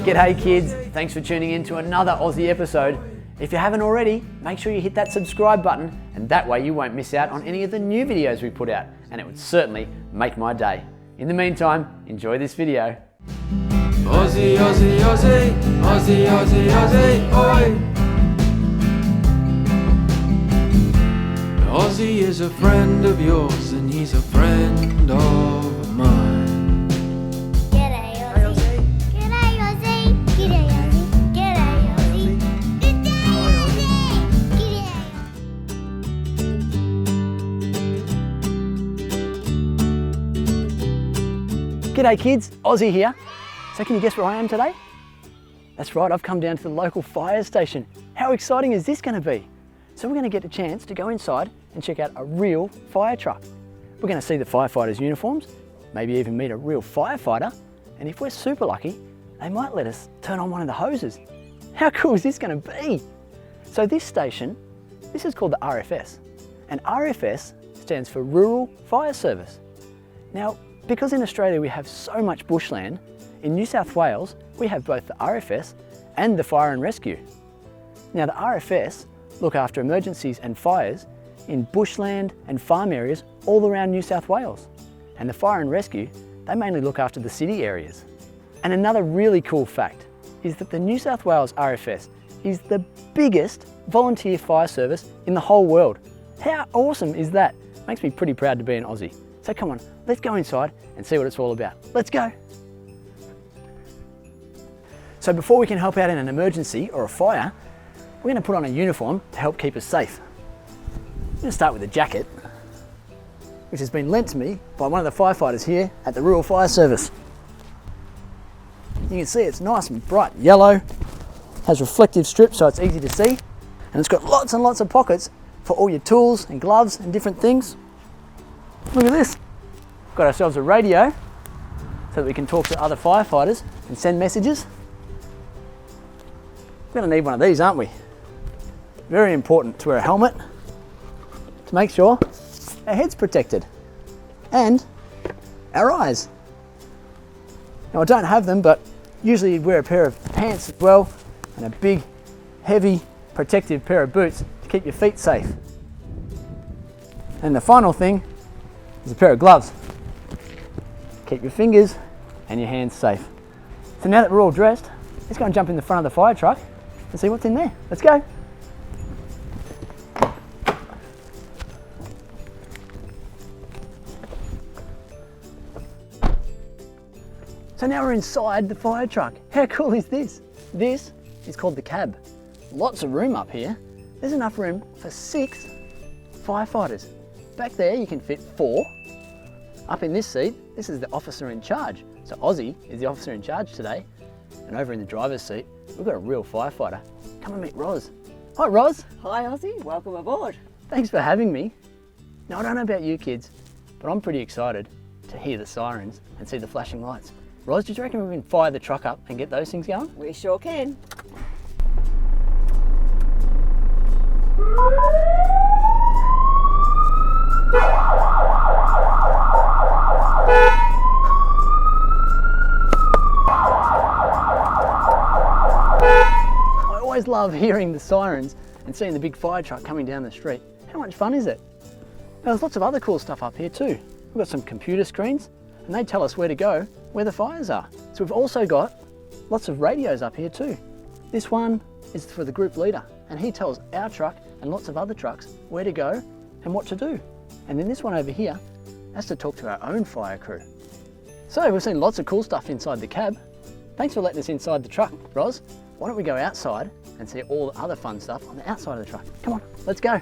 G'day kids, thanks for tuning in to another Aussie episode. If you haven't already, make sure you hit that subscribe button and that way you won't miss out on any of the new videos we put out, and it would certainly make my day. In the meantime, enjoy this video. Ozzie, Ozzie, Ozzie, Ozzie, Ozzie, Ozzie, oi! Ozzie is a friend of yours and he's a friend of mine. G'day Ozzie. G'day Ozzie. G'day Ozzie. G'day Ozzie. G'day Ozzie. G'day kids, Ozzie here. So can you guess where I am today? That's right, I've come down to the local fire station. How exciting is this going to be? So we're going to get a chance to go inside and check out a real fire truck. We're going to see the firefighters' uniforms, maybe even meet a real firefighter, and if we're super lucky, they might let us turn on one of the hoses. How cool is this going to be? So this station, this is called the RFS, and RFS stands for Rural Fire Service. Now, because in Australia we have so much bushland, in New South Wales we have both the RFS and the Fire and Rescue. Now the RFS look after emergencies and fires in bushland and farm areas all around New South Wales. And the Fire and Rescue, they mainly look after the city areas. And another really cool fact is that the New South Wales RFS is the biggest volunteer fire service in the whole world. How awesome is that? Makes me pretty proud to be an Aussie. So come on, let's go inside and see what it's all about. Let's go. So before we can help out in an emergency or a fire, we're going to put on a uniform to help keep us safe. I'm going to start with a jacket, which has been lent to me by one of the firefighters here at the Rural Fire Service. You can see it's nice and bright yellow, has reflective strips so it's easy to see, and it's got lots and lots of pockets for all your tools and gloves and different things. Look at this. We've got ourselves a radio so that we can talk to other firefighters and send messages. We're going to need one of these, aren't we? Very important to wear a helmet to make sure our head's protected and our eyes. Now I don't have them, but usually you'd wear a pair of pants as well and a big, heavy, protective pair of boots to keep your feet safe. And the final thing is a pair of gloves. Keep your fingers and your hands safe. So now that we're all dressed, let's go and jump in the front of the fire truck and see what's in there. Let's go. So now we're inside the fire truck. How cool is this? This is called the cab. Lots of room up here. There's enough room for 6 firefighters. Back there you can fit 4. Up in this seat, this is the officer in charge. So Ozzie is the officer in charge today. And over in the driver's seat, we've got a real firefighter. Come and meet Roz. Hi Roz. Hi Ozzie, welcome aboard. Thanks for having me. Now I don't know about you kids, but I'm pretty excited to hear the sirens and see the flashing lights. Roz, do you reckon we can fire the truck up and get those things going? We sure can. I always love hearing the sirens and seeing the big fire truck coming down the street. How much fun is it? Now, there's lots of other cool stuff up here too. We've got some computer screens and they tell us where to go, where the fires are. So we've also got lots of radios up here too. This one is for the group leader and he tells our truck and lots of other trucks where to go and what to do. And then this one over here has to talk to our own fire crew. So we've seen lots of cool stuff inside the cab. Thanks for letting us inside the truck, Roz. Why don't we go outside and see all the other fun stuff on the outside of the truck? Come on, let's go.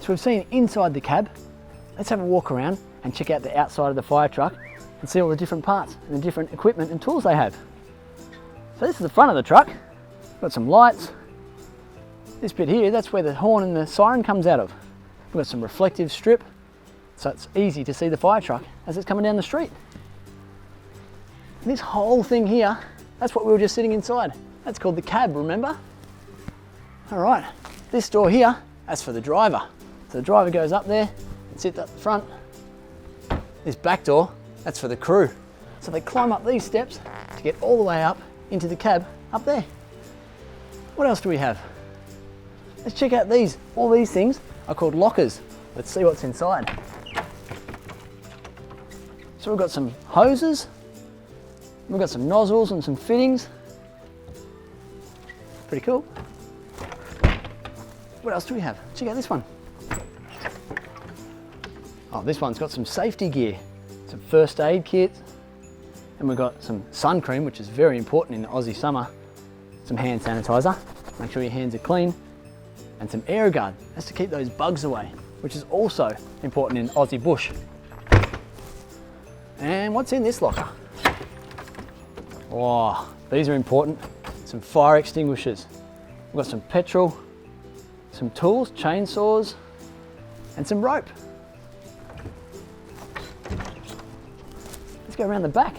So we've seen inside the cab. Let's have a walk around and check out the outside of the fire truck and see all the different parts and the different equipment and tools they have. So this is the front of the truck. Got some lights. This bit here, that's where the horn and the siren comes out of. We've got some reflective strip, so it's easy to see the fire truck as it's coming down the street. And this whole thing here, that's what we were just sitting inside. That's called the cab, remember? All right, this door here, that's for the driver. So the driver goes up there and sits up the front. This back door, that's for the crew. So they climb up these steps to get all the way up into the cab up there. What else do we have? Let's check out these. All these things are called lockers. Let's see what's inside. So we've got some hoses, we've got some nozzles and some fittings. Pretty cool. What else do we have? Check out this one. Oh, this one's got some safety gear, some first aid kits, and we've got some sun cream, which is very important in the Aussie summer, some hand sanitizer, make sure your hands are clean, and some AeroGuard, that's to keep those bugs away, which is also important in Aussie bush. And what's in this locker? Oh, these are important. Some fire extinguishers. We've got some petrol, some tools, chainsaws, and some rope. Let's go around the back.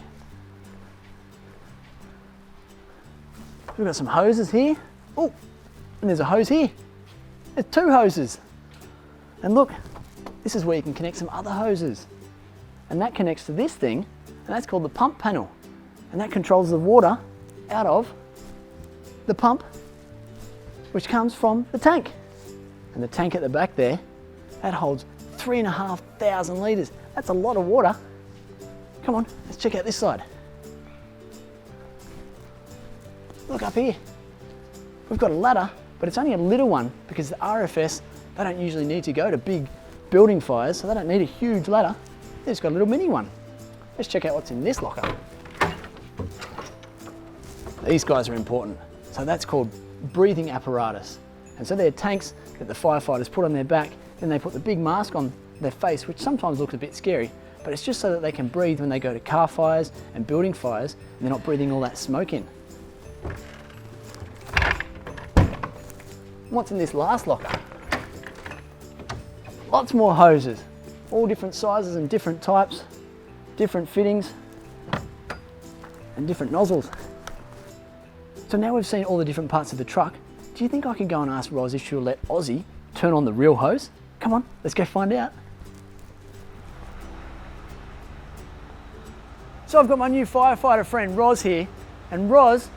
We've got some hoses here. Oh, and there's a hose here. There's two hoses. And look, this is where you can connect some other hoses. And that connects to this thing, and that's called the pump panel. And that controls the water out of the pump, which comes from the tank. And the tank at the back there, that holds 3,500 litres. That's a lot of water. Come on, let's check out this side. Look up here. We've got a ladder, but it's only a little one because the RFS, they don't usually need to go to big building fires, so they don't need a huge ladder. They've just got a little mini one. Let's check out what's in this locker. These guys are important. So that's called breathing apparatus. And so they're tanks that the firefighters put on their back, then they put the big mask on their face, which sometimes looks a bit scary, but it's just so that they can breathe when they go to car fires and building fires, and they're not breathing all that smoke in. What's in this last locker? Lots more hoses, all different sizes and different types, different fittings, and different nozzles. So now we've seen all the different parts of the truck, do you think I could go and ask Roz if she'll let Ozzie turn on the real hose? Come on, let's go find out. So I've got my new firefighter friend Roz here, and Roz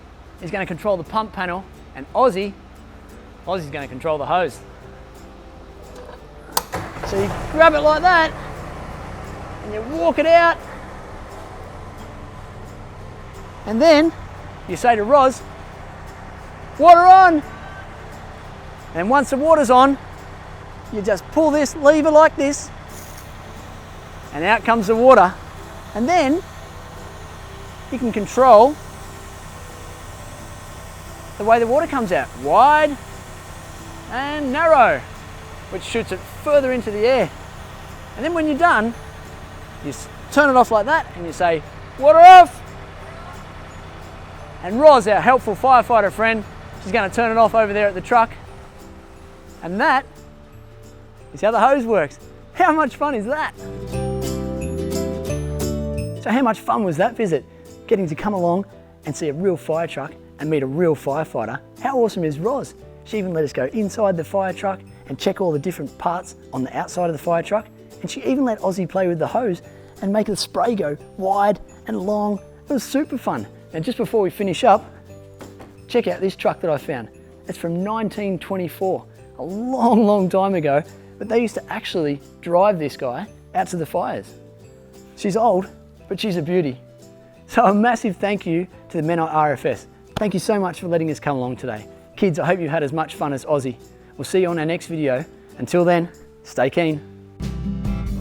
is going to control the pump panel, and Ozzie's going to control the hose. So you grab it like that, and you walk it out, and then you say to Roz, water on! And once the water's on, you just pull this lever like this, and out comes the water. And then you can control the way the water comes out, wide and narrow, which shoots it further into the air. And then when you're done, you turn it off like that and you say, water off! And Roz, our helpful firefighter friend, she's going to turn it off over there at the truck. And that is how the hose works. How much fun is that? So how much fun was that visit? Getting to come along and see a real fire truck and meet a real firefighter. How awesome is Roz? She even let us go inside the fire truck and check all the different parts on the outside of the fire truck. And she even let Ozzie play with the hose and make the spray go wide and long. It was super fun. And just before we finish up, check out this truck that I found. It's from 1924, a long, long time ago, but they used to actually drive this guy out to the fires. She's old, but she's a beauty. So a massive thank you to the men at RFS. Thank you so much for letting us come along today. Kids, I hope you had as much fun as Ozzie. We'll see you on our next video. Until then, stay keen.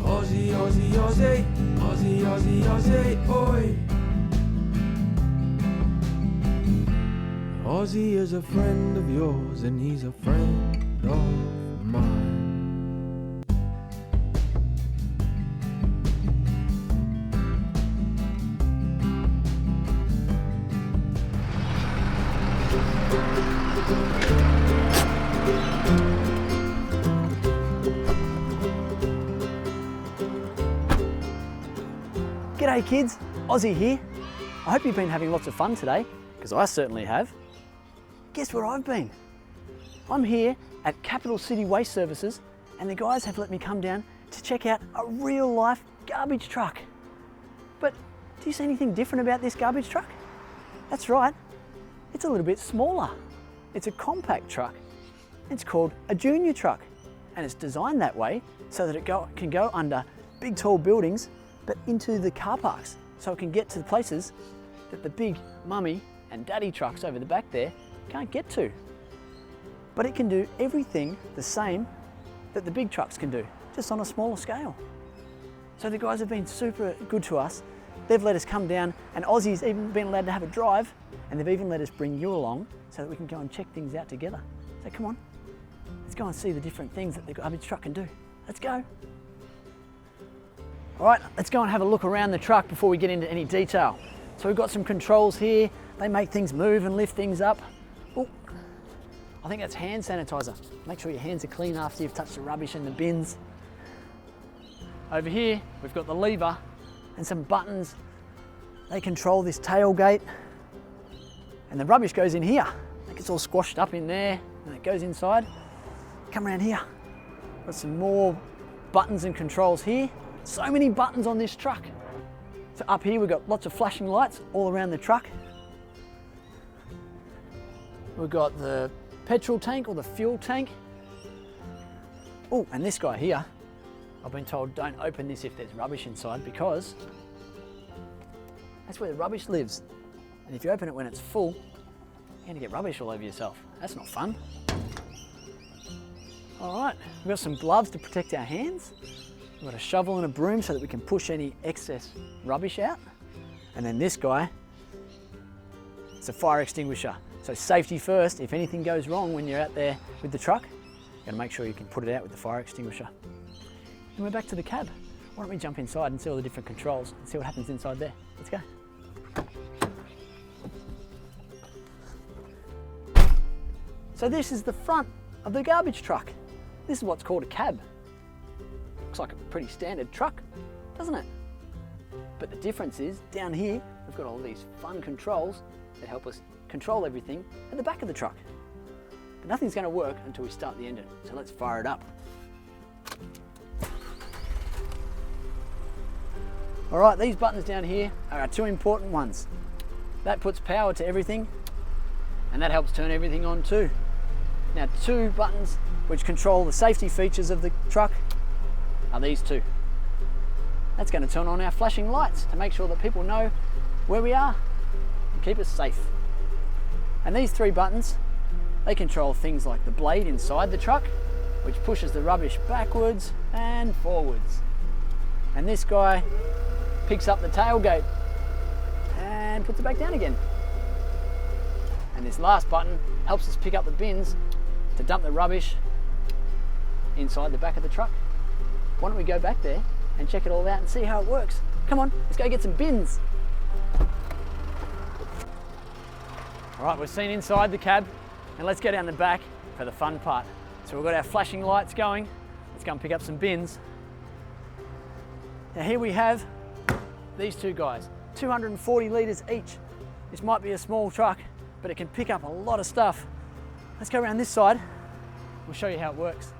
Ozzie, Ozzie, Ozzie, Ozzie, Ozzie, Ozzie, oi. Ozzie is a friend of yours and he's a friend of mine. G'day kids, Ozzie here. I hope you've been having lots of fun today, because I certainly have. Guess where I've been? I'm here at Capital City Waste Services, and the guys have let me come down to check out a real life garbage truck. But do you see anything different about this garbage truck? That's right, it's a little bit smaller. It's a compact truck. It's called a junior truck, and it's designed that way so that it can go under big tall buildings, but into the car parks, so it can get to the places that the big mummy and daddy trucks over the back there can't get to. But it can do everything the same that the big trucks can do, just on a smaller scale. So the guys have been super good to us. They've let us come down, and Ozzie's even been allowed to have a drive, and they've even let us bring you along so that we can go and check things out together. So come on, let's go and see the different things that the garbage truck can do. Let's go. All right, let's go and have a look around the truck before we get into any detail. So we've got some controls here. They make things move and lift things up. Oh, I think that's hand sanitizer. Make sure your hands are clean after you've touched the rubbish in the bins. Over here, we've got the lever and some buttons. They control this tailgate, and the rubbish goes in here. It gets all squashed up in there, and it goes inside. Come around here. Got some more buttons and controls here. So many buttons on this truck. So up here we've got lots of flashing lights all around the truck. We've got the petrol tank or the fuel tank. Oh, and this guy here, I've been told don't open this if there's rubbish inside, because that's where the rubbish lives. And if you open it when it's full, you're gonna get rubbish all over yourself. That's not fun. All right, we've got some gloves to protect our hands. We've got a shovel and a broom so that we can push any excess rubbish out. And then this guy, it's a fire extinguisher. So safety first. If anything goes wrong when you're out there with the truck, you gotta make sure you can put it out with the fire extinguisher. And we're back to the cab. Why don't we jump inside and see all the different controls and see what happens inside there. Let's go. So this is the front of the garbage truck. This is what's called a cab. Looks like a pretty standard truck, doesn't it? But the difference is, down here, we've got all these fun controls that help us control everything at the back of the truck. But nothing's going to work until we start the engine, so let's fire it up. All right, these buttons down here are our two important ones. That puts power to everything, and that helps turn everything on too. Now, two buttons which control the safety features of the truck are these two. That's going to turn on our flashing lights to make sure that people know where we are and keep us safe. And these three buttons, they control things like the blade inside the truck, which pushes the rubbish backwards and forwards. And this guy picks up the tailgate and puts it back down again. And this last button helps us pick up the bins to dump the rubbish inside the back of the truck. Why don't we go back there and check it all out and see how it works? Come on, let's go get some bins. All right, we've seen inside the cab, and let's go down the back for the fun part. So we've got our flashing lights going. Let's go and pick up some bins. Now here we have these two guys, 240 litres each. This might be a small truck, but it can pick up a lot of stuff. Let's go around this side. We'll show you how it works.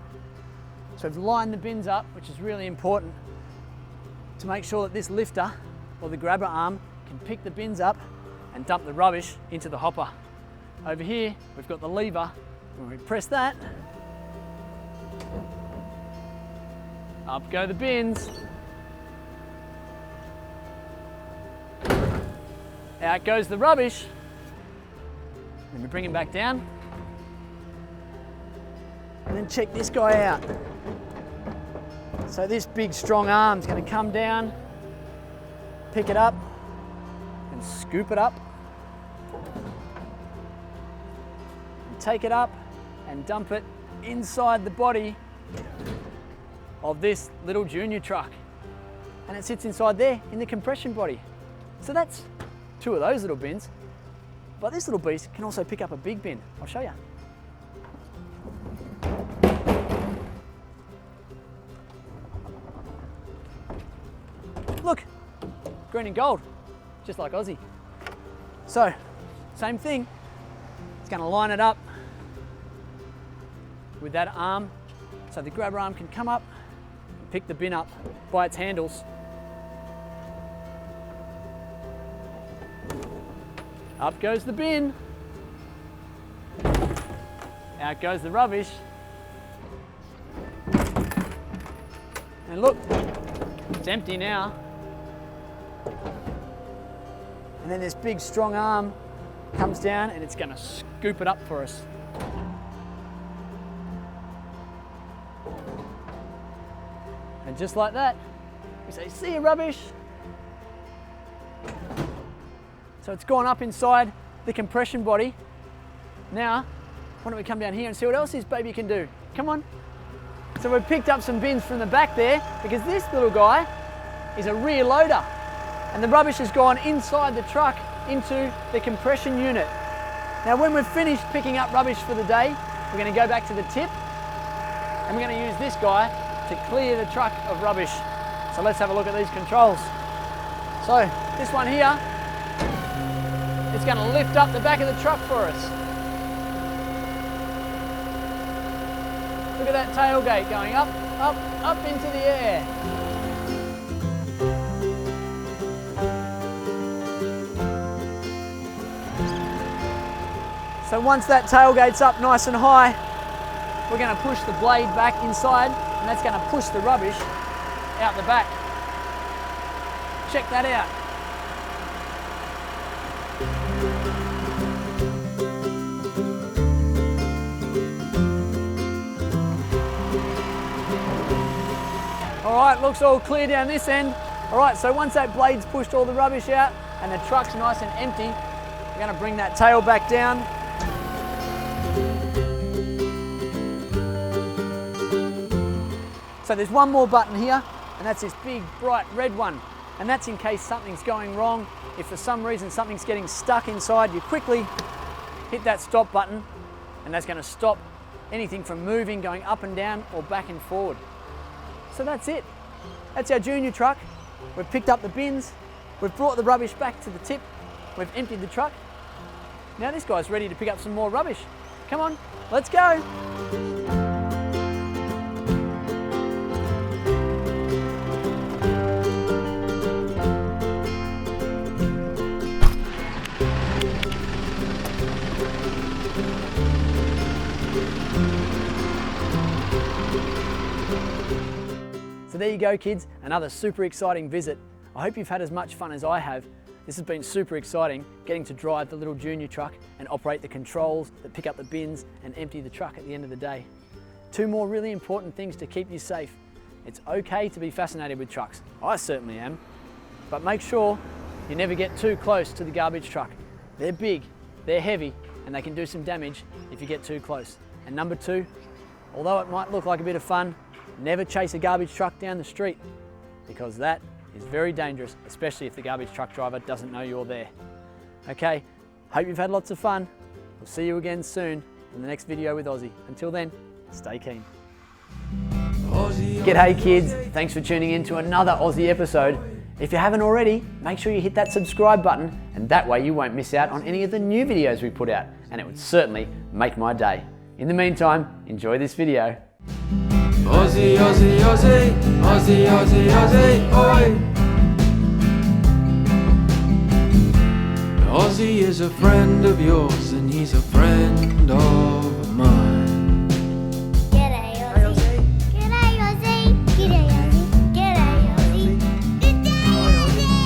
So we've lined the bins up, which is really important to make sure that this lifter or the grabber arm can pick the bins up and dump the rubbish into the hopper. Over here, we've got the lever. When we press that, up go the bins. Out goes the rubbish. Then we bring him back down. And then check this guy out. So this big strong arm's going to come down, pick it up and scoop it up. And take it up and dump it inside the body of this little junior truck. And it sits inside there in the compression body. So that's two of those little bins. But this little beast can also pick up a big bin. I'll show you. Look, green and gold, just like Ozzie. So, same thing. It's going to line it up with that arm, so the grabber arm can come up and pick the bin up by its handles Up goes the bin. Out goes the rubbish. And look, it's empty now. And then this big strong arm comes down and it's going to scoop it up for us. And just like that, we say, see you, rubbish. So it's gone up inside the compression body. Now, why don't we come down here and see what else this baby can do? Come on. So we've picked up some bins from the back there because this little guy is a rear loader. And the rubbish has gone inside the truck into the compression unit. Now when we've finished picking up rubbish for the day, we're going to go back to the tip and we're going to use this guy to clear the truck of rubbish. So let's have a look at these controls. So this one here, it's going to lift up the back of the truck for us. Look at that tailgate going up, up, up into the air. So once that tailgate's up nice and high, we're going to push the blade back inside and that's going to push the rubbish out the back. Check that out. All right, looks all clear down this end. All right, so once that blade's pushed all the rubbish out and the truck's nice and empty, we're going to bring that tail back down. So there's one more button here, and that's this big bright red one. And that's in case something's going wrong. If for some reason something's getting stuck inside, you quickly hit that stop button, and that's going to stop anything from moving, going up and down, or back and forward. So that's it. That's our junior truck. We've picked up the bins, we've brought the rubbish back to the tip, we've emptied the truck. Now this guy's ready to pick up some more rubbish. Come on, let's go. So there you go, kids, another super exciting visit. I hope you've had as much fun as I have. This has been super exciting, getting to drive the little junior truck and operate the controls that pick up the bins and empty the truck at the end of the day. Two more really important things to keep you safe. It's okay to be fascinated with trucks. I certainly am. But make sure you never get too close to the garbage truck. They're big, they're heavy, and they can do some damage if you get too close. And number two, although it might look like a bit of fun, never chase a garbage truck down the street, because that is very dangerous, especially if the garbage truck driver doesn't know you're there. Okay, hope you've had lots of fun. We'll see you again soon in the next video with Ozzie. Until then, stay keen. G'day kids, thanks for tuning in to another Ozzie episode. If you haven't already, make sure you hit that subscribe button, and that way you won't miss out on any of the new videos we put out, and it would certainly make my day. In the meantime, enjoy this video. Ozzie, Ozzie, Ozzie, Ozzie, Ozzie, Ozzie, oi! Ozzie is a friend of yours and he's a friend of mine. G'day, Ozzie. G'day, Ozzie. G'day, Ozzie. G'day, Ozzie. G'day, Ozzie.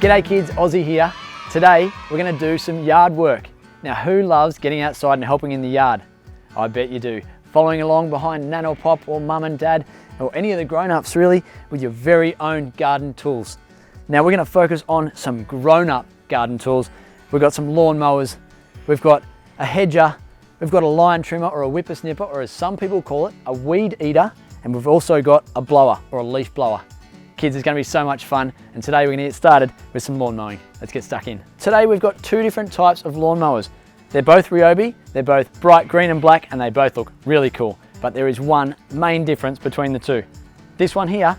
G'day, G'day kids, Ozzie here. Today we're going to do some yard work. Now who loves getting outside and helping in the yard? I bet you do. Following along behind Nan or Pop or Mum and Dad or any of the grown-ups really with your very own garden tools. Now we're going to focus on some grown-up garden tools. We've got some lawn mowers, we've got a hedger, we've got a line trimmer or a whippersnipper, or as some people call it, a weed eater, and we've also got a blower or a leaf blower. Kids, it's going to be so much fun, and today we're going to get started with some lawn mowing. Let's get stuck in. Today we've got two different types of lawn mowers. They're both Ryobi, they're both bright green and black, and they both look really cool. But there is one main difference between the two. This one here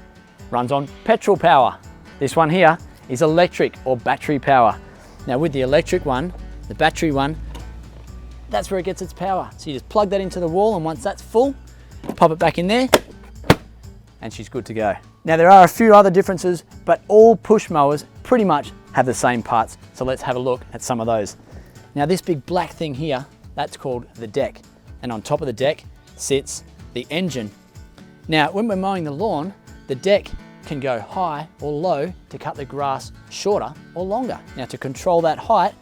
runs on petrol power. This one here is electric or battery power. Now with the electric one, the battery one, that's where it gets its power. So you just plug that into the wall, and once that's full, pop it back in there, and she's good to go. Now there are a few other differences, but all push mowers pretty much have the same parts. So let's have a look at some of those. Now this big black thing here, that's called the deck. And on top of the deck sits the engine. Now when we're mowing the lawn, the deck can go high or low to cut the grass shorter or longer. Now to control that height,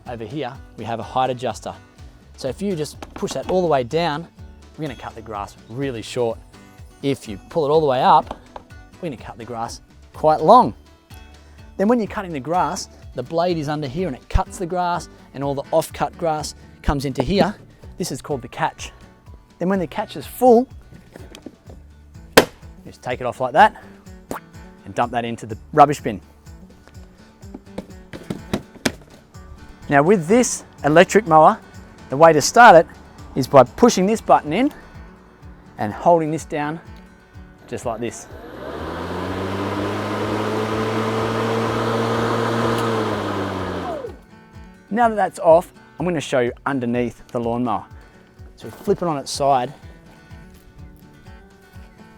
over here we have a height adjuster. So if you just push that all the way down, we're going to cut the grass really short. If you pull it all the way up, we're going to cut the grass quite long. Then when you're cutting the grass, the blade is under here and it cuts the grass, and all the off-cut grass comes into here. This is called the catch. Then when the catch is full, just take it off like that and dump that into the rubbish bin. Now with this electric mower, the way to start it is by pushing this button in and holding this down just like this. Now that that's off, I'm going to show you underneath the lawnmower. So we flip it on its side.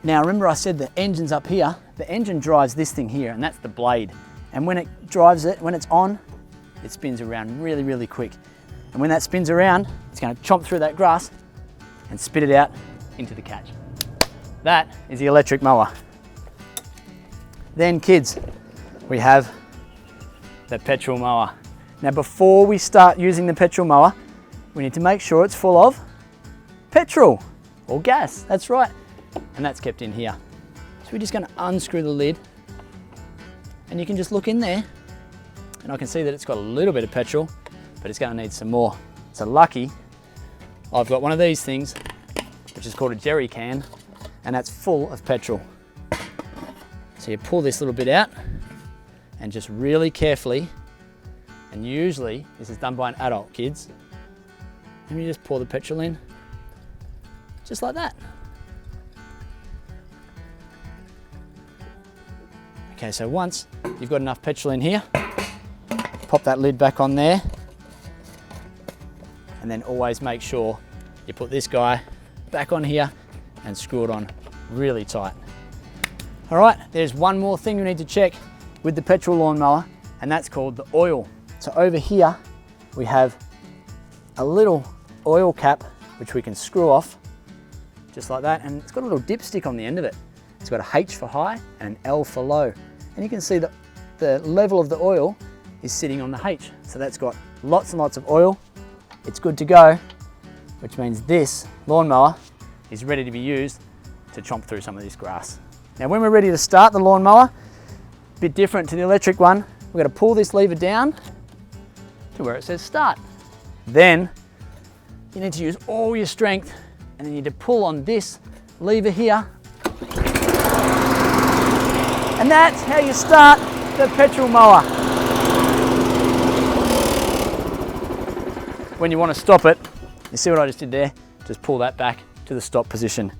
Now remember I said the engine's up here. The engine drives this thing here, and that's the blade. And when it drives it, when it's on, it spins around really, really quick. And when that spins around, it's going to chomp through that grass and spit it out into the catch. That is the electric mower. Then kids, we have the petrol mower. Now before we start using the petrol mower, we need to make sure it's full of petrol or gas, that's right. And that's kept in here. So we're just going to unscrew the lid, and you can just look in there, and I can see that it's got a little bit of petrol, but it's going to need some more. So lucky, I've got one of these things, which is called a jerry can, and that's full of petrol. So you pull this little bit out, and just really carefully, and usually this is done by an adult, kids, and you just pour the petrol in, just like that. Okay, so once you've got enough petrol in here, pop that lid back on there, and then always make sure you put this guy back on here and screw it on really tight. All right, there's one more thing you need to check with the petrol lawnmower, and that's called the oil. So over here, we have a little oil cap, which we can screw off just like that. And it's got a little dipstick on the end of it. It's got a H for high and an L for low. And you can see that the level of the oil is sitting on the H. So that's got lots and lots of oil. It's good to go, which means this lawnmower is ready to be used to chomp through some of this grass. Now when we're ready to start the lawnmower, a bit different to the electric one, we're going to pull this lever down to where it says start. Then you need to use all your strength, and then you need to pull on this lever here. And that's how you start the petrol mower. When you want to stop it, you see what I just did there? Just pull that back to the stop position.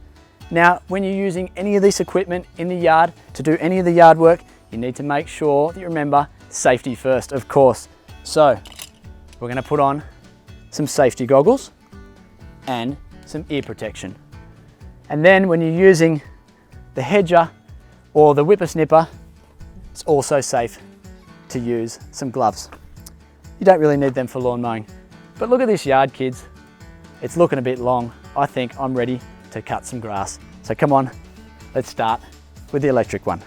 Now, when you're using any of this equipment in the yard to do any of the yard work, you need to make sure that you remember safety first, of course. So, we're going to put on some safety goggles and some ear protection. And then when you're using the hedger or the whippersnipper, it's also safe to use some gloves. You don't really need them for lawn mowing. But look at this yard, kids. It's looking a bit long. I think I'm ready to cut some grass. So come on, let's start with the electric one.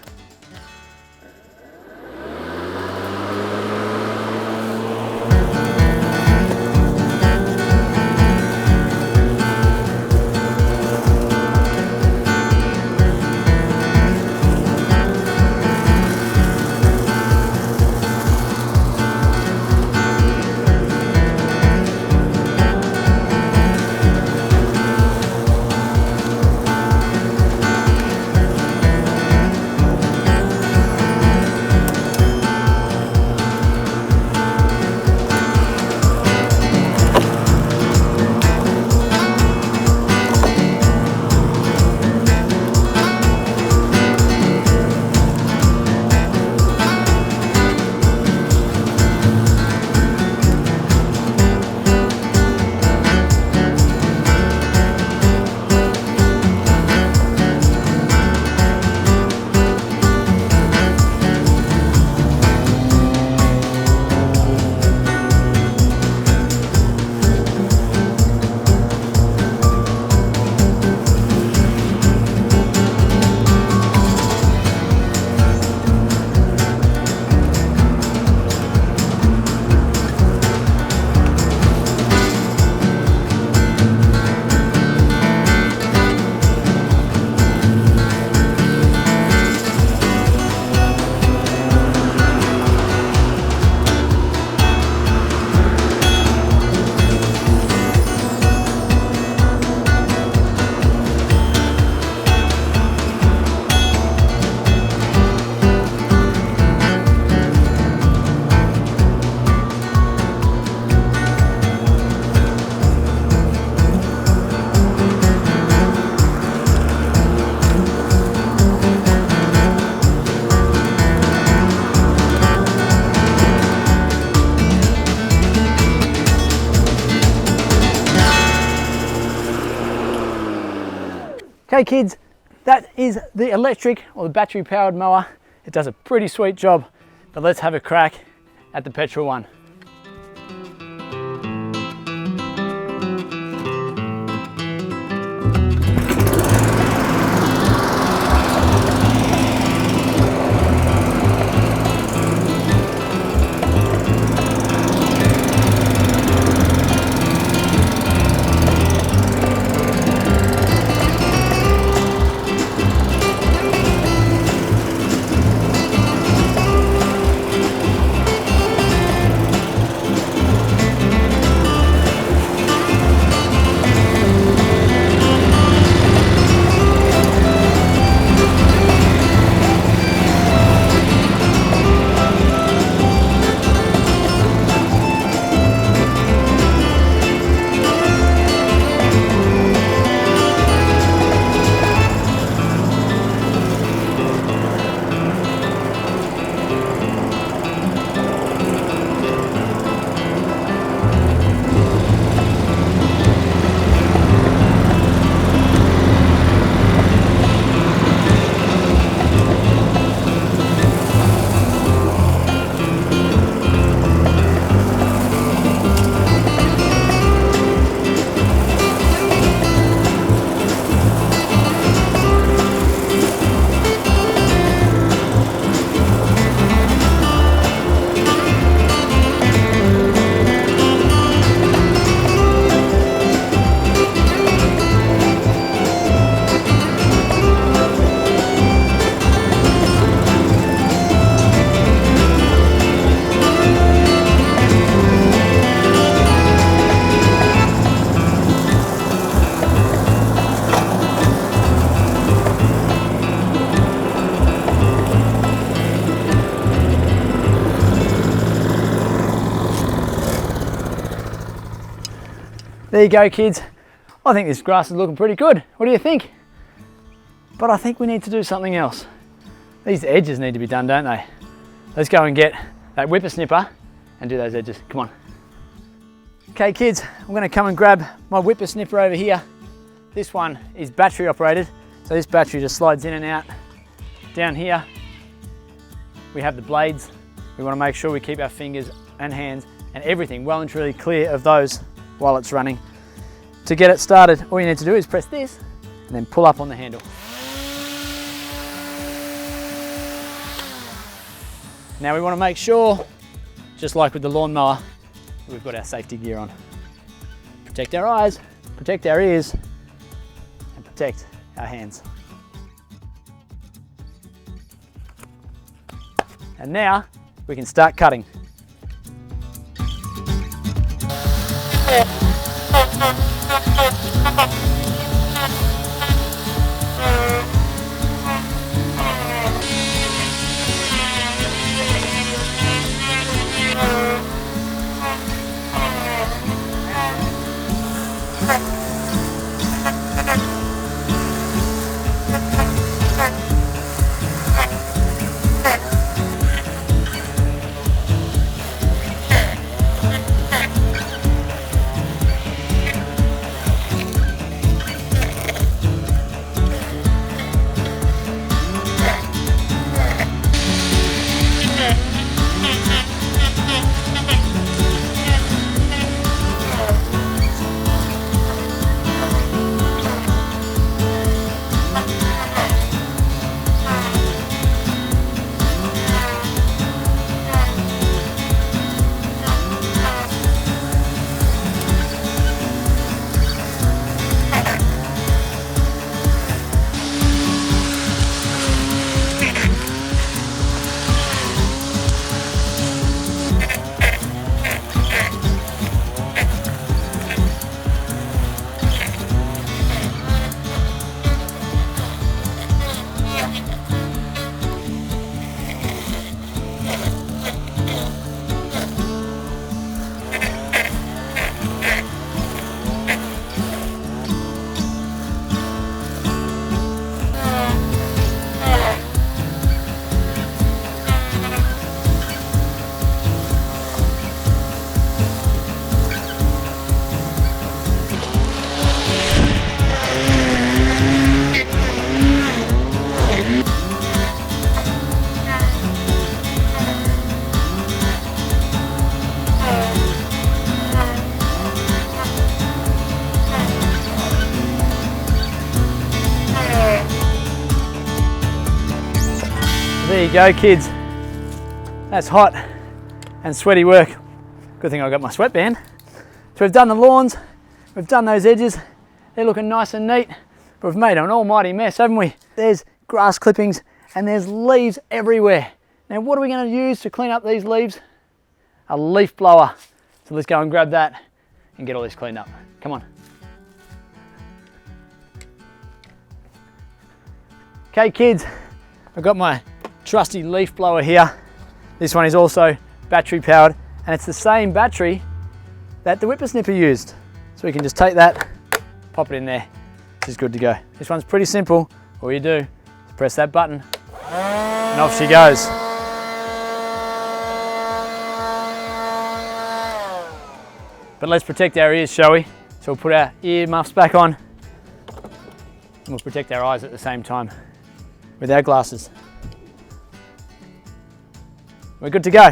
Okay kids, that is the electric or the battery powered mower. It does a pretty sweet job, but let's have a crack at the petrol one. There you go kids. I think this grass is looking pretty good. What do you think? But I think we need to do something else. These edges need to be done, don't they? Let's go and get that whippersnipper and do those edges. Come on. Okay kids, I'm gonna come and grab my whippersnipper over here. This one is battery operated. So this battery just slides in and out. Down here, we have the blades. We wanna make sure we keep our fingers and hands and everything well and truly clear of those while it's running. To get it started, all you need to do is press this and then pull up on the handle. Now we want to make sure, just like with the lawnmower, we've got our safety gear on. Protect our eyes, protect our ears, and protect our hands. And now we can start cutting. There you go, kids. That's hot and sweaty work. Good thing I got my sweatband. So we've done the lawns, we've done those edges. They're looking nice and neat, but we've made an almighty mess, haven't we? There's grass clippings and there's leaves everywhere. Now what are we going to use to clean up these leaves? A leaf blower. So let's go and grab that and get all this cleaned up. Come on. Okay kids, I've got my trusty leaf blower here. This one is also battery powered and it's the same battery that the whippersnipper used. So we can just take that, pop it in there. This is good to go. This one's pretty simple. All you do is press that button and off she goes. But let's protect our ears, shall we? So we'll put our ear muffs back on and we'll protect our eyes at the same time with our glasses. We're good to go.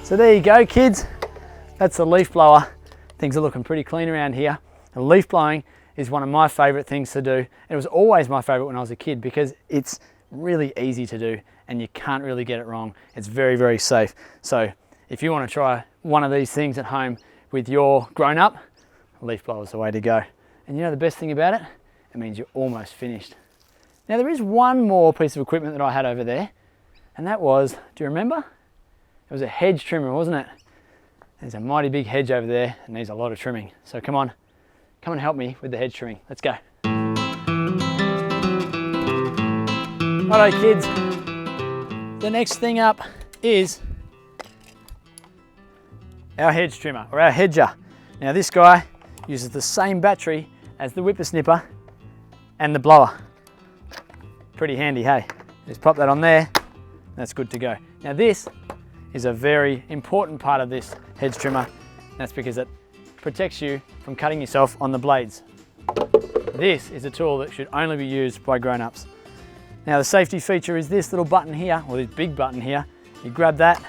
So there you go kids, that's the leaf blower. Things are looking pretty clean around here. And leaf blowing is one of my favourite things to do. It was always my favourite when I was a kid because it's really easy to do and you can't really get it wrong. It's very, very safe. So if you want to try one of these things at home with your grown-up, a leaf blower is the way to go. And you know the best thing about it? It means you're almost finished. Now there is one more piece of equipment that I had over there, and that was, do you remember? It was a hedge trimmer, wasn't it? There's a mighty big hedge over there and needs a lot of trimming. So come on, come and help me with the hedge trimming. Let's go. Righto kids, the next thing up is our hedge trimmer or our hedger. Now this guy uses the same battery as the whippersnipper and the blower. Pretty handy, hey? Just pop that on there, that's good to go. Now this is a very important part of this hedge trimmer. That's because it protects you from cutting yourself on the blades. This is a tool that should only be used by grown-ups. Now the safety feature is this little button here, or this big button here. You grab that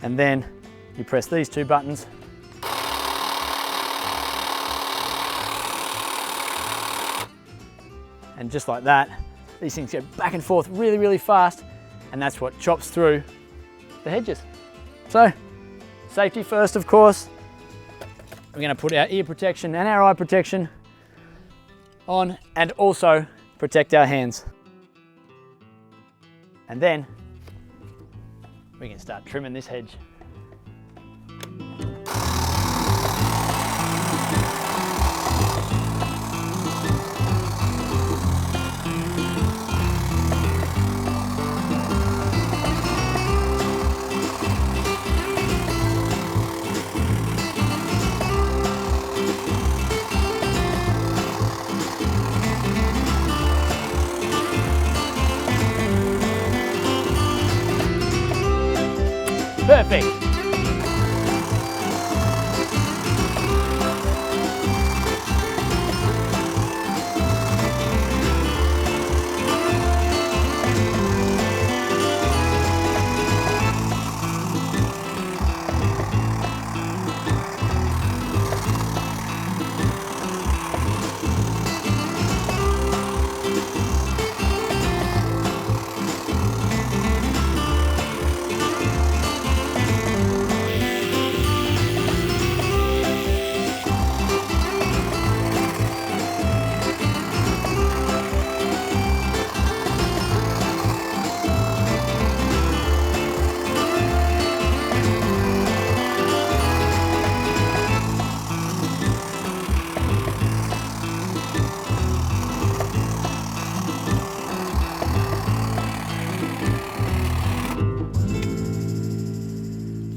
and then you press these two buttons. And just like that, these things go back and forth really, really fast, and that's what chops through the hedges. So, safety first, of course. We're going to put our ear protection and our eye protection on and also protect our hands. And then we can start trimming this hedge. Perfect.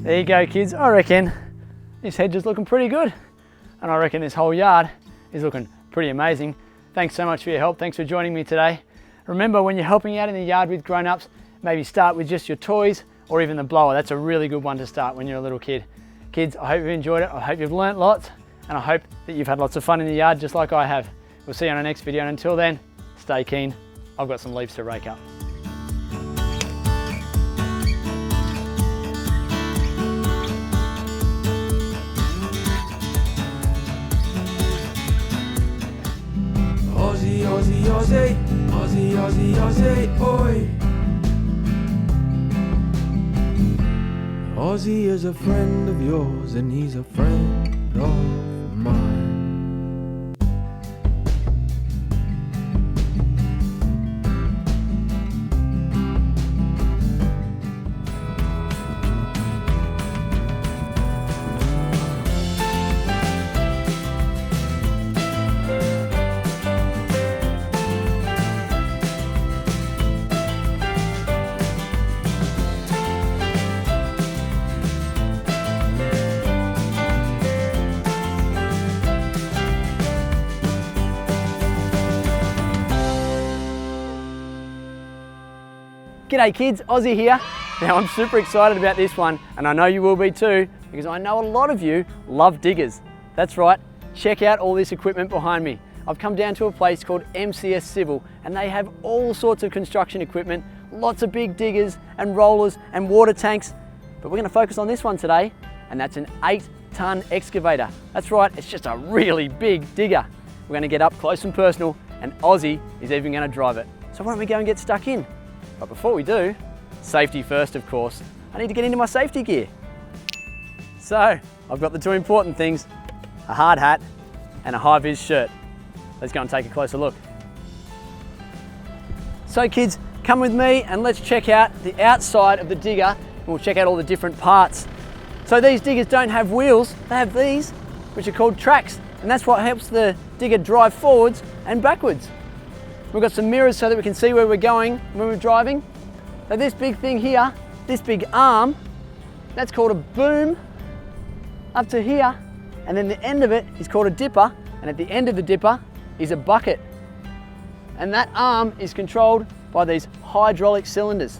There you go, kids. I reckon this hedge is looking pretty good. And I reckon this whole yard is looking pretty amazing. Thanks so much for your help. Thanks for joining me today. Remember, when you're helping out in the yard with grown-ups, maybe start with just your toys or even the blower. That's a really good one to start when you're a little kid. Kids, I hope you've enjoyed it. I hope you've learnt lots, and I hope that you've had lots of fun in the yard just like I have. We'll see you on our next video, and until then, stay keen. I've got some leaves to rake up. Ozzie, Ozzie, Ozzie, Ozzie, Ozzie, Ozzie, oi. Ozzie is a friend of yours and he's a friend of mine. G'day kids, Ozzie here. Now I'm super excited about this one, and I know you will be too, because I know a lot of you love diggers. That's right, check out all this equipment behind me. I've come down to a place called MCS Civil, and they have all sorts of construction equipment, lots of big diggers and rollers and water tanks. But we're going to focus on this one today, and that's an 8-ton excavator. That's right, it's just a really big digger. We're going to get up close and personal, and Ozzie is even going to drive it. So why don't we go and get stuck in? But before we do, safety first, of course. I need to get into my safety gear. So, I've got the two important things, a hard hat and a high-vis shirt. Let's go and take a closer look. So kids, come with me and let's check out the outside of the digger, and we'll check out all the different parts. So these diggers don't have wheels, they have these, which are called tracks, and that's what helps the digger drive forwards and backwards. We've got some mirrors so that we can see where we're going when we're driving. So this big thing here, this big arm, that's called a boom up to here, and then the end of it is called a dipper, and at the end of the dipper is a bucket. And that arm is controlled by these hydraulic cylinders.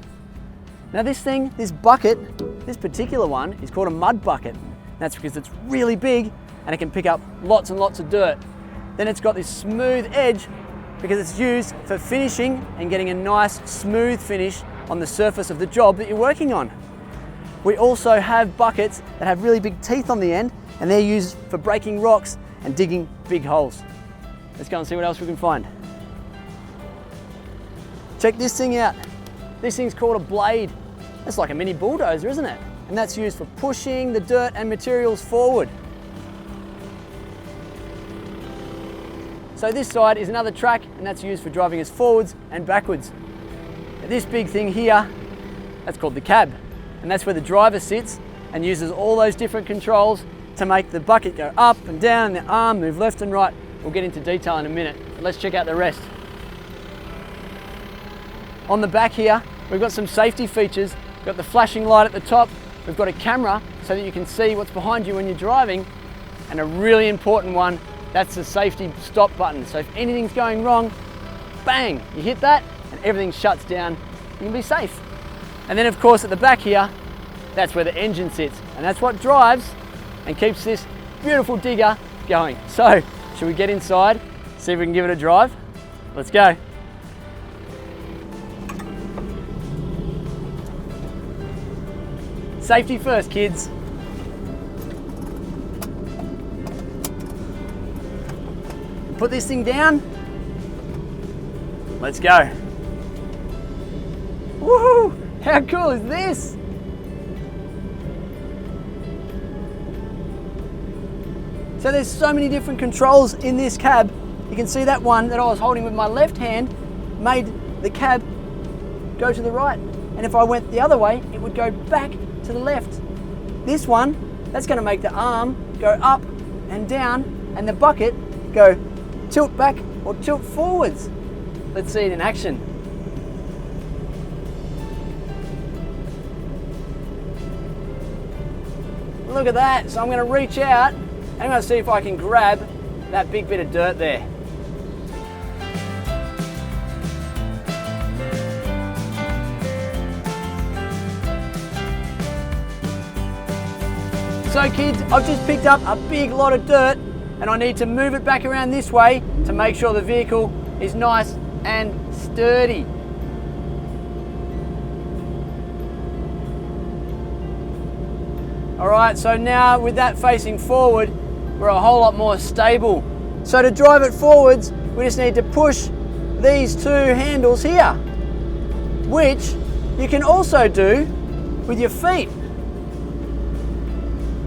Now this thing, this bucket, this particular one is called a mud bucket. That's because it's really big and it can pick up lots and lots of dirt. Then it's got this smooth edge because it's used for finishing and getting a nice smooth finish on the surface of the job that you're working on. We also have buckets that have really big teeth on the end, and they're used for breaking rocks and digging big holes. Let's go and see what else we can find. Check this thing out. This thing's called a blade. It's like a mini bulldozer, isn't it? And that's used for pushing the dirt and materials forward. So this side is another track, and that's used for driving us forwards and backwards. This big thing here, that's called the cab, and that's where the driver sits and uses all those different controls to make the bucket go up and down, and the arm move left and right. We'll get into detail in a minute, but let's check out the rest. On the back here, we've got some safety features. We've got the flashing light at the top, we've got a camera so that you can see what's behind you when you're driving, and a really important one, that's the safety stop button. So if anything's going wrong, bang, you hit that and everything shuts down. You can be safe. And then of course at the back here, that's where the engine sits, and that's what drives and keeps this beautiful digger going. So should we get inside, see if we can give it a drive? Let's go. Safety first, kids. Put this thing down. Let's go. Woohoo! How cool is this? So there's so many different controls in this cab. You can see that one that I was holding with my left hand made the cab go to the right. And if I went the other way, it would go back to the left. This one, that's going to make the arm go up and down, and the bucket go tilt back or tilt forwards. Let's see it in action. Look at that. So I'm going to reach out and I'm going to see if I can grab that big bit of dirt there. So kids, I've just picked up a big lot of dirt and I need to move it back around this way to make sure the vehicle is nice and sturdy. All right, so now with that facing forward, we're a whole lot more stable. So to drive it forwards, we just need to push these two handles here, which you can also do with your feet.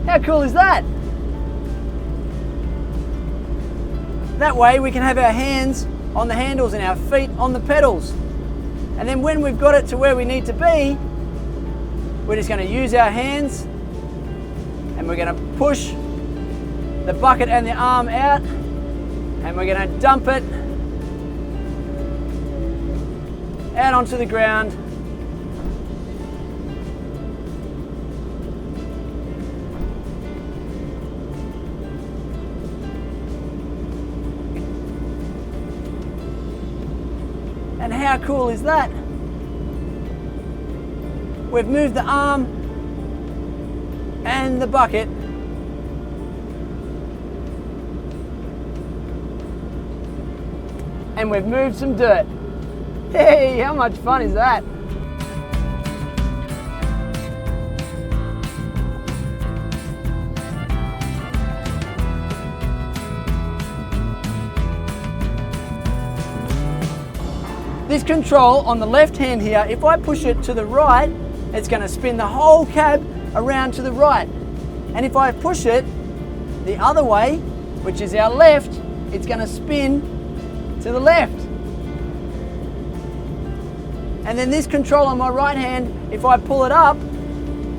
How cool is that? That way we can have our hands on the handles and our feet on the pedals. And then when we've got it to where we need to be, we're just going to use our hands and we're going to push the bucket and the arm out and we're going to dump it out onto the ground. And how cool is that? We've moved the arm and the bucket and we've moved some dirt. Hey, how much fun is that? This control on the left hand here, if I push it to the right, it's going to spin the whole cab around to the right. And if I push it the other way, which is our left, it's going to spin to the left. And then this control on my right hand, if I pull it up,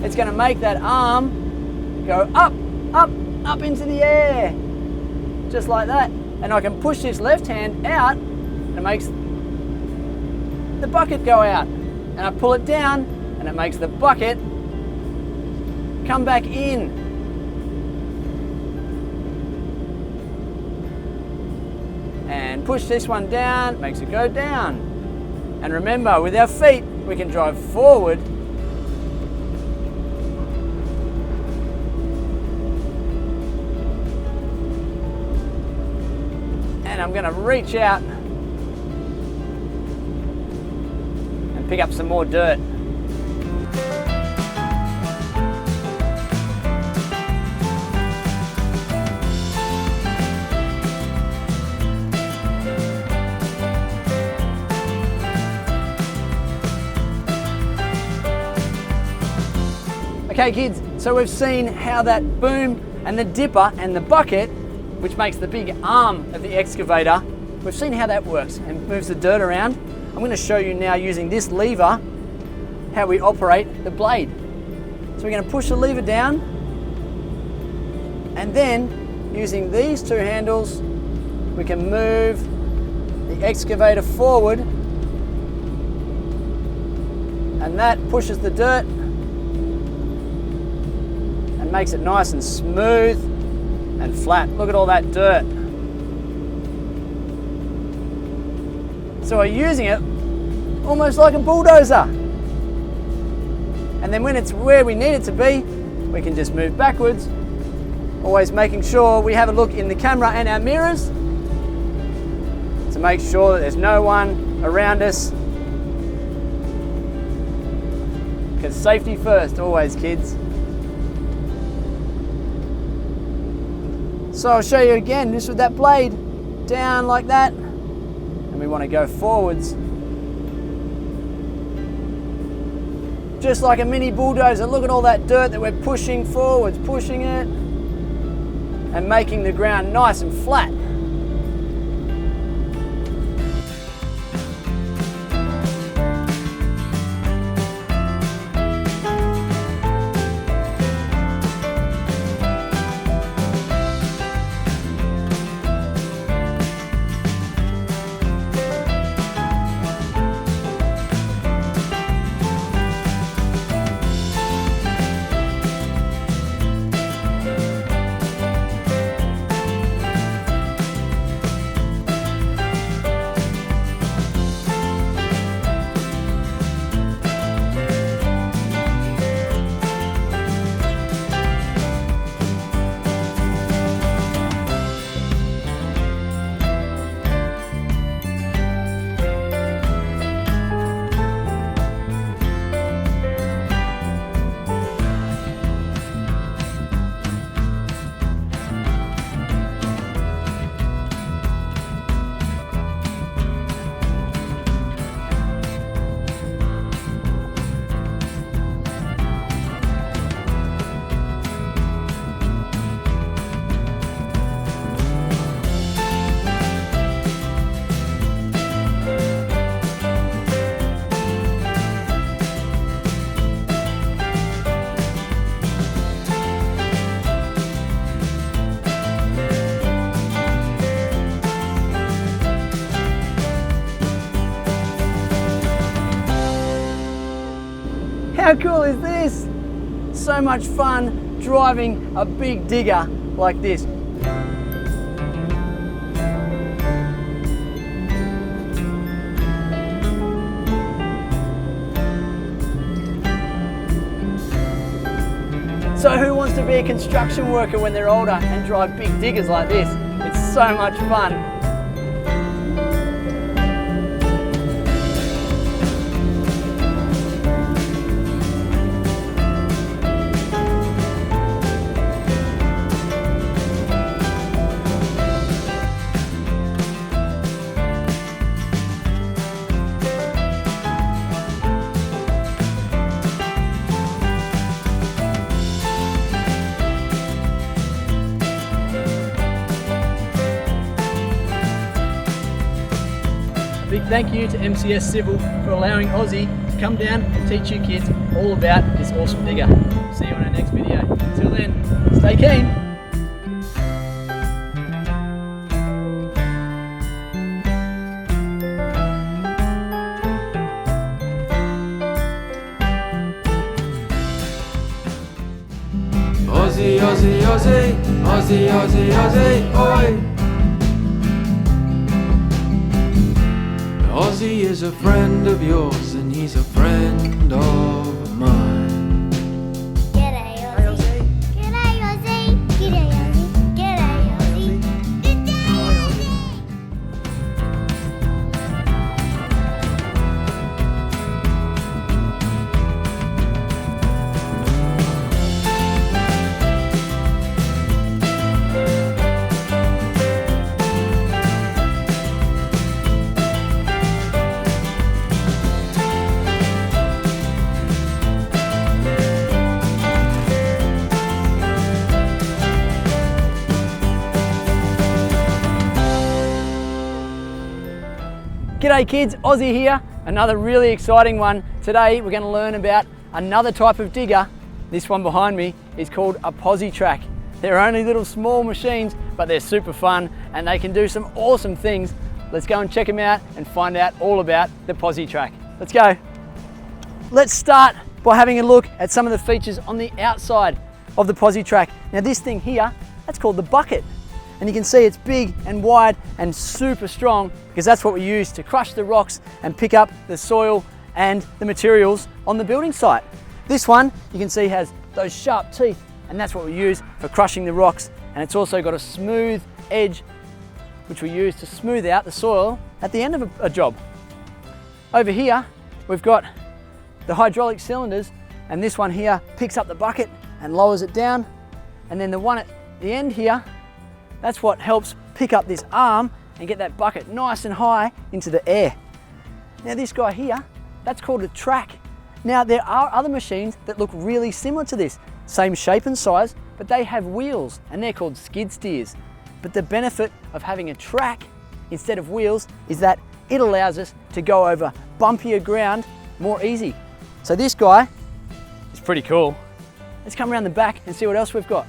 it's going to make that arm go up, up, up into the air. Just like that. And I can push this left hand out and it makes the bucket go out, and I pull it down and it makes the bucket come back in. And push this one down, makes it go down. And remember, with our feet we can drive forward and I'm going to reach out pick up some more dirt. Okay kids, so we've seen how that boom and the dipper and the bucket, which makes the big arm of the excavator, we've seen how that works and moves the dirt around. I'm going to show you now using this lever how we operate the blade. So we're going to push the lever down and then using these two handles we can move the excavator forward and that pushes the dirt and makes it nice and smooth and flat. Look at all that dirt. So we're using it almost like a bulldozer. And then when it's where we need it to be, we can just move backwards, always making sure we have a look in the camera and our mirrors to make sure that there's no one around us. Because safety first, always, kids. So I'll show you again, just with that blade down like that. And we want to go forwards. Just like a mini bulldozer. Look at all that dirt that we're pushing forwards, pushing it and making the ground nice and flat. How cool is this? So much fun driving a big digger like this. So who wants to be a construction worker when they're older and drive big diggers like this? It's so much fun. Big thank you to MCS Civil for allowing Ozzie to come down and teach you kids all about this awesome digger. See you on our next video. Until then, stay keen. Ozzie, Ozzie, Ozzie, Ozzie, Ozzie, Ozzie, oi! Ozzie is a friend of yours and he's a friend of mine. G'day, Ozzie. G'day, Ozzie. G'day, Ozzie. G'day, Ozzie. G'day, Ozzie. G'day kids, Ozzie here. Another really exciting one. Today we're going to learn about another type of digger. This one behind me is called a posi track. They're only little small machines, but they're super fun and they can do some awesome things. Let's go and check them out and find out all about the posi track. Let's go. Let's start by having a look at some of the features on the outside of the posi track. Now this thing here, that's called the bucket. And you can see it's big and wide and super strong because that's what we use to crush the rocks and pick up the soil and the materials on the building site. This one you can see has those sharp teeth and that's what we use for crushing the rocks, and it's also got a smooth edge which we use to smooth out the soil at the end of a job. Over here we've got the hydraulic cylinders, and this one here picks up the bucket and lowers it down, and then the one at the end here, that's what helps pick up this arm and get that bucket nice and high into the air. Now this guy here, that's called a track. Now there are other machines that look really similar to this, same shape and size, but they have wheels and they're called skid steers. But the benefit of having a track instead of wheels is that it allows us to go over bumpier ground more easy. So this guy is pretty cool. Let's come around the back and see what else we've got.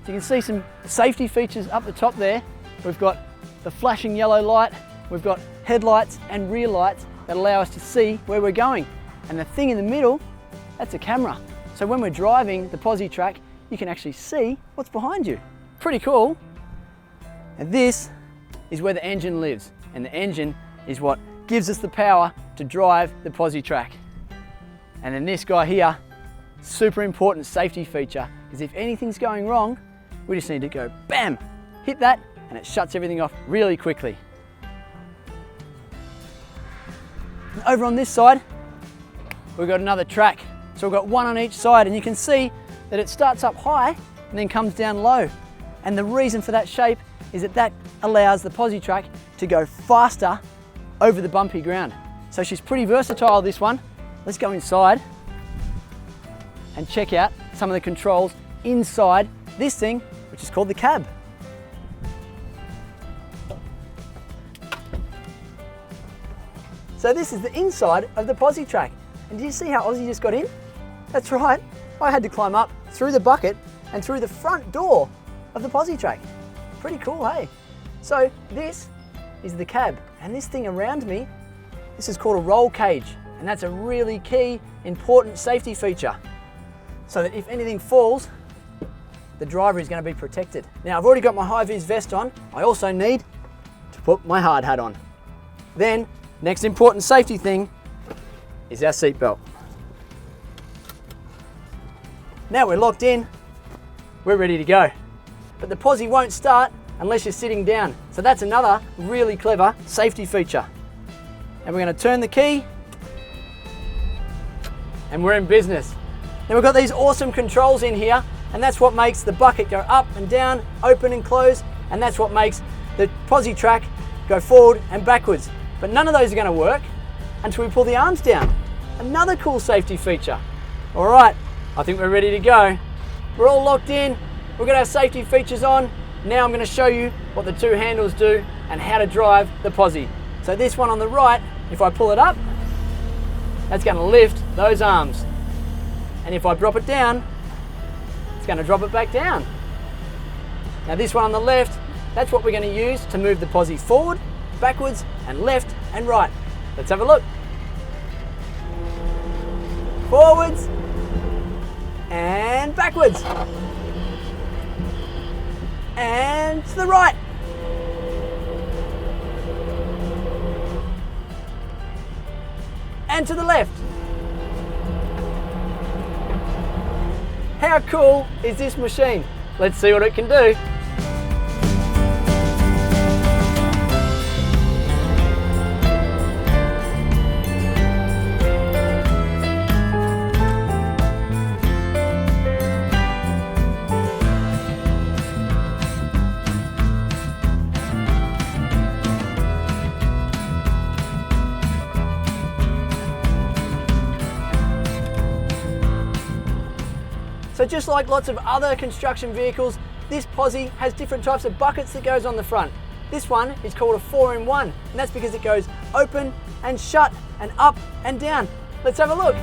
So you can see some safety features up the top there. We've got the flashing yellow light, we've got headlights and rear lights that allow us to see where we're going. And the thing in the middle, that's a camera. So when we're driving the posi track, you can actually see what's behind you. Pretty cool. And this is where the engine lives. And the engine is what gives us the power to drive the posi track. And then this guy here, super important safety feature, because if anything's going wrong, we just need to go bam, hit that, and it shuts everything off really quickly. And over on this side, we've got another track. So we've got one on each side, and you can see that it starts up high and then comes down low. And the reason for that shape is that that allows the posi track to go faster over the bumpy ground. So she's pretty versatile, this one. Let's go inside and check out some of the controls inside this thing, which is called the cab. So this is the inside of the posi track. And do you see how Ozzie just got in? That's right, I had to climb up through the bucket and through the front door of the posi track. Pretty cool, hey? So this is the cab, and this thing around me, this is called a roll cage. And that's a really key, important safety feature, so that if anything falls, the driver is going to be protected. Now, I've already got my high-vis vest on. I also need to put my hard hat on. Then, next important safety thing is our seatbelt. Now we're locked in, we're ready to go. But the posse won't start unless you're sitting down. So that's another really clever safety feature. And we're going to turn the key, and we're in business. Now we've got these awesome controls in here, and that's what makes the bucket go up and down, open and close, and that's what makes the posse track go forward and backwards. But none of those are going to work until we pull the arms down. Another cool safety feature. All right, I think we're ready to go. We're all locked in, we've got our safety features on. Now I'm going to show you what the two handles do and how to drive the posse. So this one on the right, if I pull it up, that's going to lift those arms. And if I drop it down, it's going to drop it back down. Now this one on the left, that's what we're going to use to move the posse forward, backwards, and left and right. Let's have a look. Forwards and backwards. And to the right. And to the left. How cool is this machine? Let's see what it can do. So just like lots of other construction vehicles, this posse has different types of buckets that goes on the front. This one is called a 4-in-1, and that's because it goes open and shut and up and down. Let's have a look.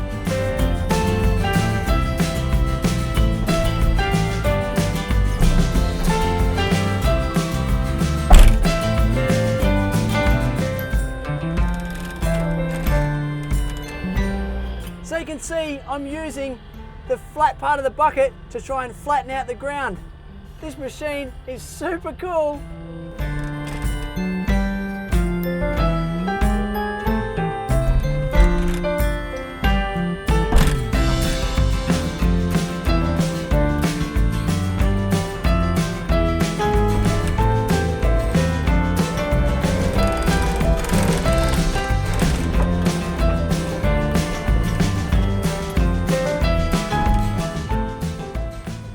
So you can see I'm using the flat part of the bucket to try and flatten out the ground. This machine is super cool.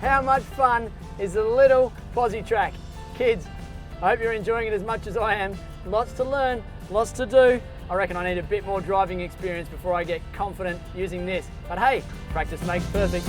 How much fun is the little posse track? Kids, I hope you're enjoying it as much as I am. Lots to learn, lots to do. I reckon I need a bit more driving experience before I get confident using this. But hey, practice makes perfect.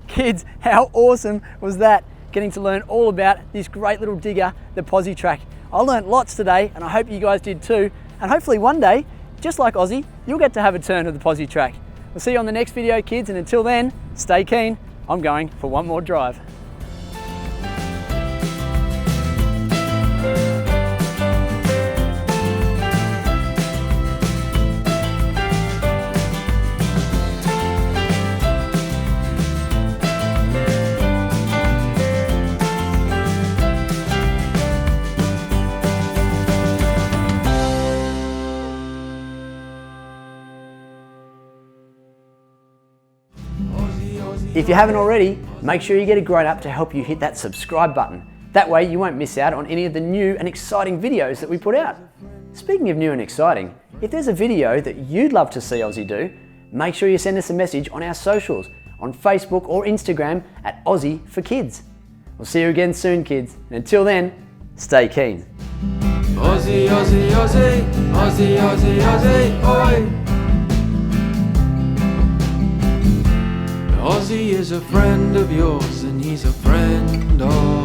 Kids, how awesome was that? Getting to learn all about this great little digger, the posse track. I learned lots today, and I hope you guys did too. And hopefully one day, just like Ozzie, you'll get to have a turn of the posse track. We'll see you on the next video, kids, and until then, stay keen. I'm going for one more drive. If you haven't already, make sure you get a grown-up to help you hit that subscribe button. That way you won't miss out on any of the new and exciting videos that we put out. Speaking of new and exciting, if there's a video that you'd love to see Ozzie do, make sure you send us a message on our socials, on Facebook or Instagram at Ozzie for Kids. We'll see you again soon, kids, and until then, stay keen. Ozzie, Ozzie, Ozzie, Ozzie, Ozzie, Ozzie, oi! Ozzie is a friend of yours and he's a friend of